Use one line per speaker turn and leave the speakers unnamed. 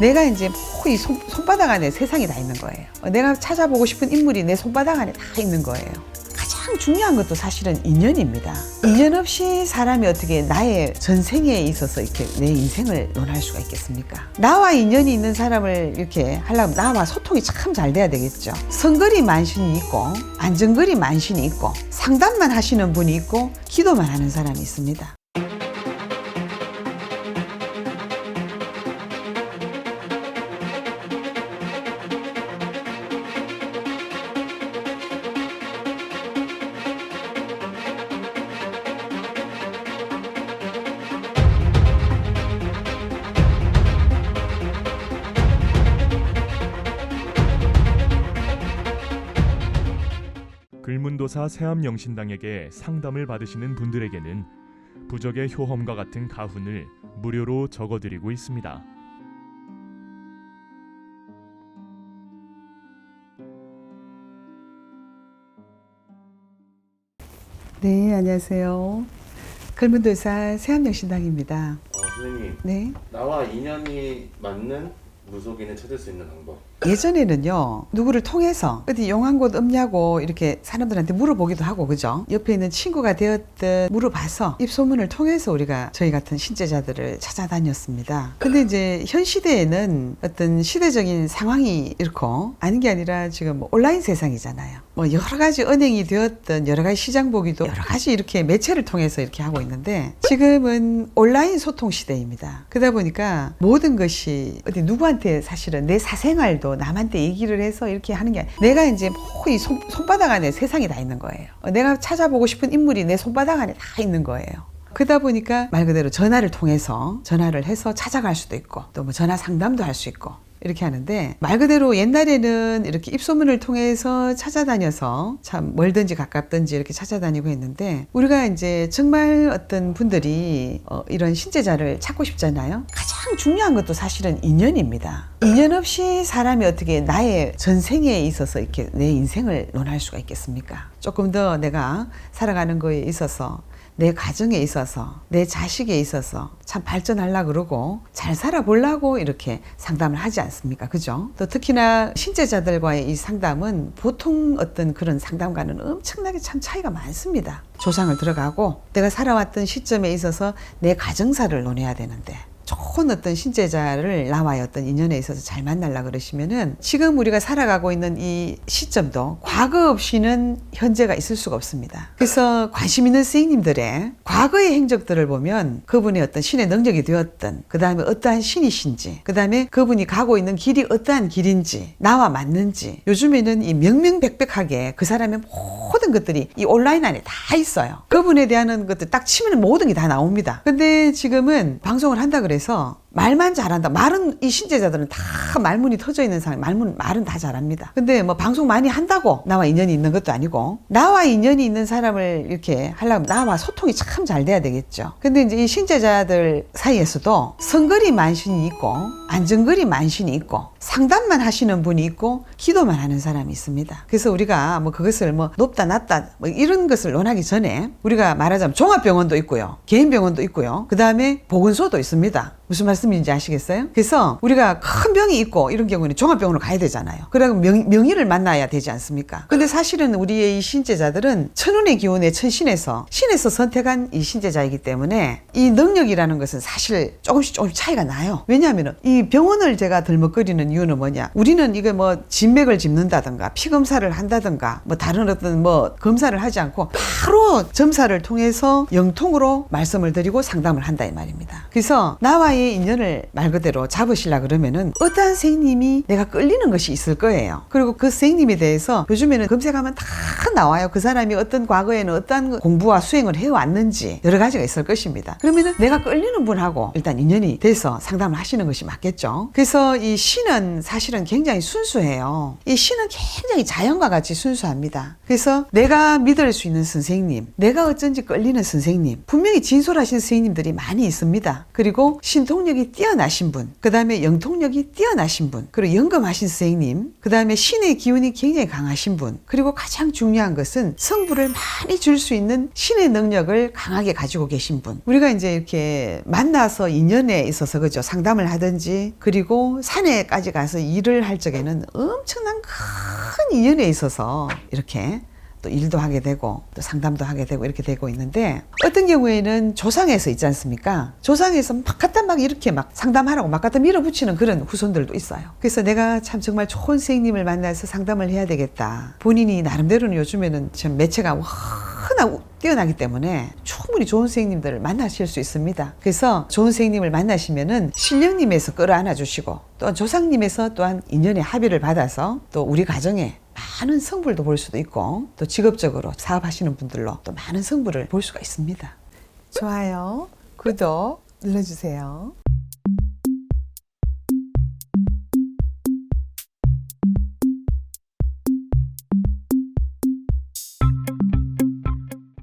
내가 이제 이 손바닥 안에 세상이 다 있는 거예요. 내가 찾아보고 싶은 인물이 내 손바닥 안에 다 있는 거예요. 가장 중요한 것도 사실은 인연입니다. 인연 없이 사람이 어떻게 나의 전생에 있어서 이렇게 내 인생을 논할 수가 있겠습니까? 나와 인연이 있는 사람을 이렇게 하려면 나와 소통이 참 잘 돼야 되겠죠. 성거리 만신이 있고 안전거리 만신이 있고 상담만 하시는 분이 있고 기도만 하는 사람이 있습니다.
글문도사 세암영신당에게 상담을 받으시는 분들에게는 부적의 효험과 같은 가훈을 무료로 적어드리고 있습니다.
네, 안녕하세요. 글문도사 세암영신당입니다.
선생님,
네.
나와 인연이 맞는 무속인을 찾을 수 있는 방법.
예전에는요, 누구를 통해서 어디 용한 곳 없냐고 이렇게 사람들한테 물어보기도 하고, 그죠? 옆에 있는 친구가 되었든 물어봐서 입소문을 통해서 우리가 저희 같은 신제자들을 찾아다녔습니다. 근데 이제 현 시대에는 어떤 시대적인 상황이 이렇고 아닌 게 아니라 지금 뭐 온라인 세상이잖아요. 뭐 여러 가지 은행이 되었든 여러 가지 시장 보기도 여러 가지 이렇게 매체를 통해서 이렇게 하고 있는데 지금은 온라인 소통 시대입니다. 그러다 보니까 모든 것이 어디 누구한테 사실은 내 사생활도 남한테 얘기를 해서 이렇게 하는 게 아니라 내가 이제 이 손바닥 안에 세상이 다 있는 거예요. 내가 찾아보고 싶은 인물이 내 손바닥 안에 다 있는 거예요. 그러다 보니까 말 그대로 전화를 통해서 전화를 해서 찾아갈 수도 있고 또 뭐 전화 상담도 할 수 있고 이렇게 하는데 말 그대로 옛날에는 이렇게 입소문을 통해서 찾아다녀서 참 멀든지 가깝든지 이렇게 찾아다니고 했는데 우리가 이제 정말 어떤 분들이 이런 신제자를 찾고 싶잖아요. 가장 중요한 것도 사실은 인연입니다. 인연 없이 사람이 어떻게 나의 전생에 있어서 이렇게 내 인생을 논할 수가 있겠습니까? 조금 더 내가 살아가는 거에 있어서 내 가정에 있어서 내 자식에 있어서 참 발전하려고 그러고 잘 살아보려고 이렇게 상담을 하지 않습니까? 그죠? 또 특히나 신제자들과의 이 상담은 보통 어떤 그런 상담과는 엄청나게 참 차이가 많습니다. 조상을 들어가고 내가 살아왔던 시점에 있어서 내 가정사를 논해야 되는데 좋은 어떤 신제자를 나와의 어떤 인연에 있어서 잘 만나려고 그러시면은 지금 우리가 살아가고 있는 이 시점도 과거 없이는 현재가 있을 수가 없습니다. 그래서 관심 있는 스님들의 과거의 행적들을 보면 그분의 어떤 신의 능력이 되었던 그 다음에 어떠한 신이신지 그 다음에 그분이 가고 있는 길이 어떠한 길인지 나와 맞는지 요즘에는 이 명명백백하게 그 사람의 모든 것들이 이 온라인 안에 다 있어요. 그분에 대한 것들 딱 치면 모든 게 다 나옵니다. 근데 지금은 방송을 한다 그래서 말만 잘한다. 말은 이 신제자들은 다 말문이 터져 있는 사람, 말은 다 잘합니다. 근데 뭐 방송 많이 한다고 나와 인연이 있는 것도 아니고 나와 인연이 있는 사람을 이렇게 하려면 나와 소통이 참 잘 돼야 되겠죠. 근데 이제 이 신제자들 사이에서도 성거리 만신이 있고 안전거리 만신이 있고 상담만 하시는 분이 있고 기도만 하는 사람이 있습니다. 그래서 우리가 뭐 그것을 뭐 높다 낮다 뭐 이런 것을 논하기 전에 우리가 말하자면 종합병원도 있고요. 개인병원도 있고요. 그 다음에 보건소도 있습니다. 무슨 말씀인지 아시겠어요? 그래서 우리가 큰 병이 있고 이런 경우는 종합병원으로 가야 되잖아요. 그리고 명의를 만나야 되지 않습니까? 근데 사실은 우리의 이 신제자들은 천운의 기운의 천신에서 신에서 선택한 이 신제자이기 때문에 이 능력이라는 것은 사실 조금씩 차이가 나요. 왜냐하면 이 병원을 제가 들먹거리는 이유는 뭐냐? 우리는 이게 뭐 진맥을 짚는다든가 피 검사를 한다든가 뭐 다른 어떤 뭐 검사를 하지 않고 바로 점사를 통해서 영통으로 말씀을 드리고 상담을 한다 이 말입니다. 그래서 나와의 인연을 말 그대로 잡으시려 그러면은 어떠한 선생님이 내가 끌리는 것이 있을 거예요. 그리고 그 선생님에 대해서 요즘에는 검색하면 다 나와요. 그 사람이 어떤 과거에는 어떤 공부와 수행을 해왔는지 여러 가지가 있을 것입니다. 그러면은 내가 끌리는 분하고 일단 인연이 돼서 상담을 하시는 것이 맞겠죠. 그래서 이 신은 사실은 굉장히 순수해요. 이 신은 굉장히 자연과 같이 순수합니다. 그래서 내가 믿을 수 있는 선생님, 내가 어쩐지 끌리는 선생님, 분명히 진솔하신 선생님들이 많이 있습니다. 그리고 신 신통력이 뛰어나신 분, 그 다음에 영통력이 뛰어나신 분, 그리고 영검하신 선생님, 그 다음에 신의 기운이 굉장히 강하신 분, 그리고 가장 중요한 것은 성부를 많이 줄 수 있는 신의 능력을 강하게 가지고 계신 분. 우리가 이제 이렇게 만나서 인연에 있어서 그죠, 상담을 하든지 그리고 산에까지 가서 일을 할 적에는 엄청난 큰 인연에 있어서 이렇게 또 일도 하게 되고 또 상담도 하게 되고 이렇게 되고 있는데, 어떤 경우에는 조상에서 있지 않습니까? 조상에서 막 갖다 막 이렇게 막 상담하라고 막 갖다 밀어붙이는 그런 후손들도 있어요. 그래서 내가 참 정말 좋은 선생님을 만나서 상담을 해야 되겠다. 본인이 나름대로는 요즘에는 참 매체가 워낙 뛰어나기 때문에 충분히 좋은 선생님들을 만나실 수 있습니다. 그래서 좋은 선생님을 만나시면은 신령님에서 끌어안아 주시고 또 조상님에서 또한 인연의 합의를 받아서 또 우리 가정에 많은 성부를 볼 수도 있고, 또 직업적으로 사업하시는 분들로 또 많은 성부를 볼 수가 있습니다.
좋아요, 구독 눌러주세요.